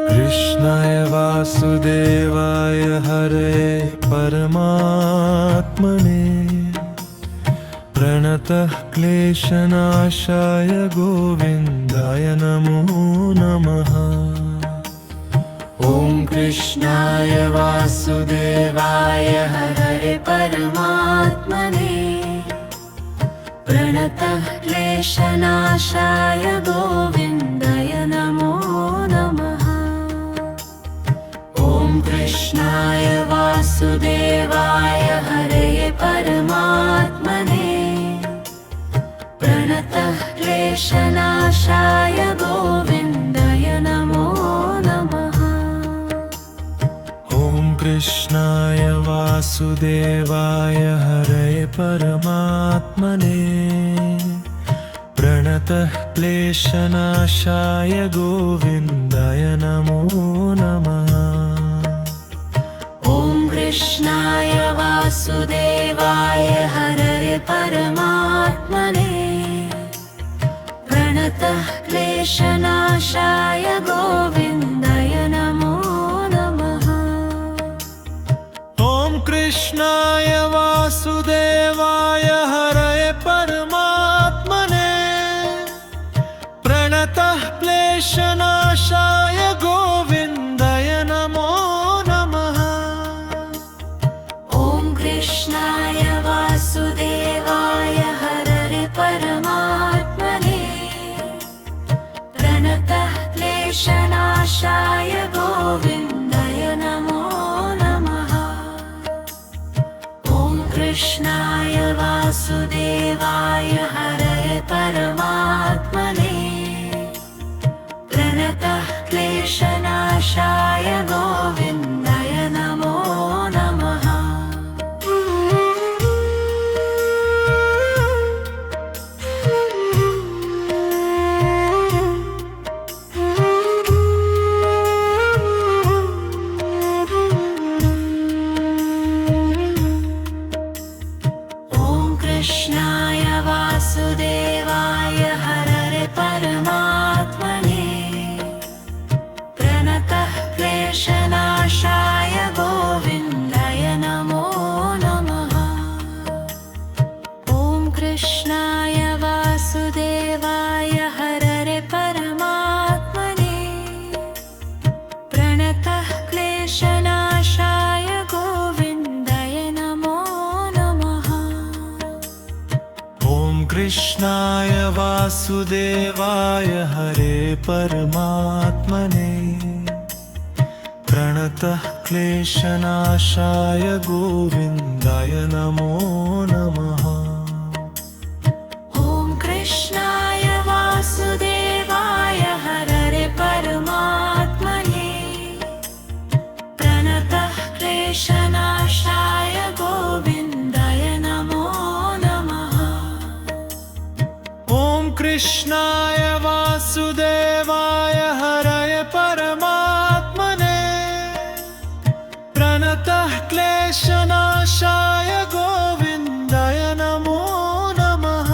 कृष्णाय वासुदेवाय हरे परमात्मने प्रणतः क्लेशनाशाय गोविन्दाय नमो नमः। ॐ कृष्णाय वासुदेवाय हरे परमात्मने प्रणतः क्लेशनाशाय गोविन्दाय नमो नमः। ॐ कृष्णाय वासुदेवाय हरे परमात्मने प्रणतः क्लेशनाशाय गोविन्दाय नमो नमः। ॐ कृष्णाय वासुदेवाय हरे परमात्मने प्रणतः क्लेशनाशाय गोविन्दाय नमो नमः। ॐ कृष्णाय वासुदेवाय हरे परमात्मने प्रणतः क्लेशनाशाय गोविन्दाय नमो नमः। ॐ कृष्णाय वासुदेवाय हरे परमात्मने प्रणतः क्लेशनाशाय गोविन्दाय नमो नमः। ॐ कृष्णाय वासुदेवाय हरे परमात्मने प्रणतः क्लेशनाशाय गोविन्दाय नमो नमः। ॐ कृष्णाय वासुदेवाय हरे परमात्मने प्रणतः क्लेशनाशाय गोविन्दाय नमो नमः। ॐ कृष्णाय वासुदेवाय हरे परमात्मने प्रणतः क्लेशनाशाय गोविन्दाय नमो नमः। ॐ कृष्णाय वासुदेवाय हरे परमात्मने प्रणतः क्लेशनाशाय गोविन्दाय नमो नमः। ॐ कृष्णाय वासुदेवाय हरे परमात्मने प्रणतः क्लेशनाशाय गोविन्दाय नमो नमः। ॐ कृष्णाय वासुदेवाय हरे परमात्मने प्रणतः क्लेशनाशाय गोविन्दाय नमो नमः। ॐ कृष्णाय वासुदेवाय हरे परमात्मने प्रणतः क्लेशनाशाय गोविन्दाय नमो नमः।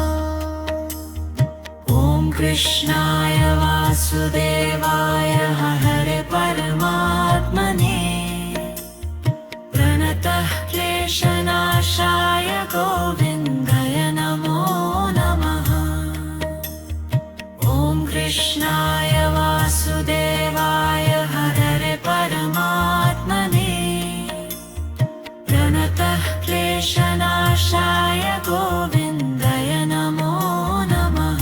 ॐ कृष्णाय वासुदेवाय हरे परमात्मने प्रणतः क्लेशनाशाय गोविन्दाय नमो नमः। ॐ कृष्णाय वासुदेवाय हरे परमात्मने प्रणतः क्लेशनाशाय गोविन्दाय नमो नमः।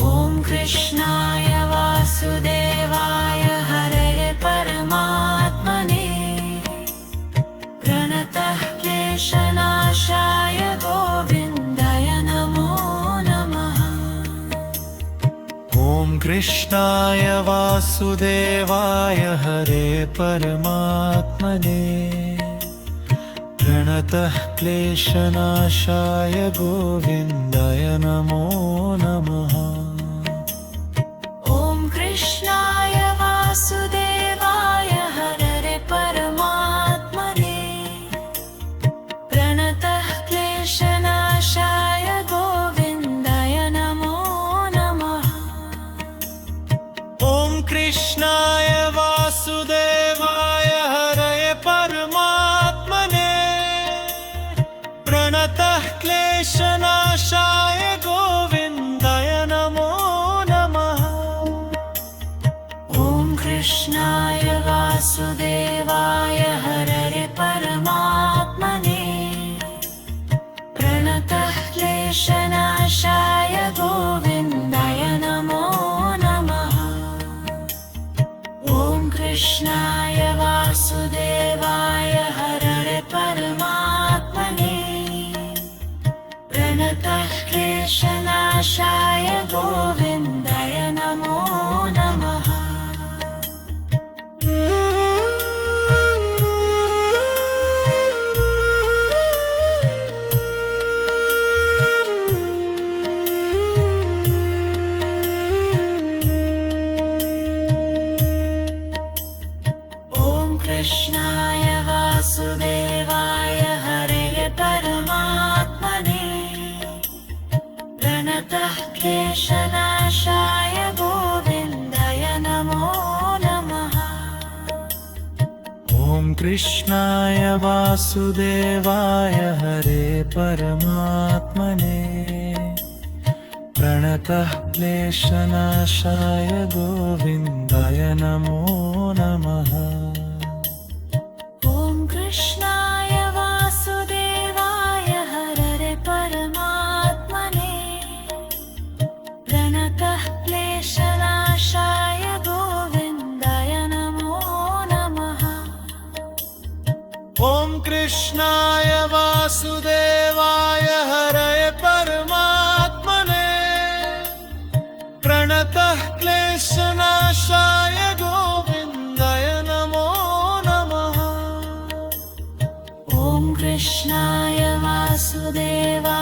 ॐ कृष्णाय वासुदेवाय हरे परमात्मने प्रणतः क्लेशनाशाय गोविन्दाय नमो नमः। ॐ कृष्णाय वासुदेवाय हरे परमात्मने प्रणतः क्लेशनाशाय गोविन्दाय नमो नमः। ॐ कृष्णाय वासुदेवाय हररे परमात्मने प्रणतः क्लेशनाशाय गोविन्दाय नमो नमः। ॐ कृष्णाय वासुदेवाय हरये परमात्मने प्रणतः क्लेशनाशाय गोविन्दाय नमो नमः। ॐ कृष्णाय वासुदेवाय हरये परमात्मने प्रणतः क्लेशनाशाय गोविन्दाय नमो नमः। ॐ कृष्णाय वासुदेवाय हरये परमात्मने प्रणतः क्लेशनाशाय गोविन्दाय नमो नमः। कृष्णाय वासुदेवाय हरये परमात्मने प्रणतः क्लेशनाशाय गोविन्दाय नमो नमः। ॐ कृष्णाय वासुदेवाय हरये परमात्मने प्रणतः क्लेशनाशाय गोविन्दाय नमो नमः। कृष्णाय वासुदेवाय हरये परमात्मने प्रणतः क्लेशनाशाय गोविन्दाय नमो नमः। ॐ कृष्णाय वासुदेवाय हरये परमात्मने प्रणतः क्लेशनाशाय गोविन्दाय नमो नमः। ॐ कृष्णाय वासुदेवाय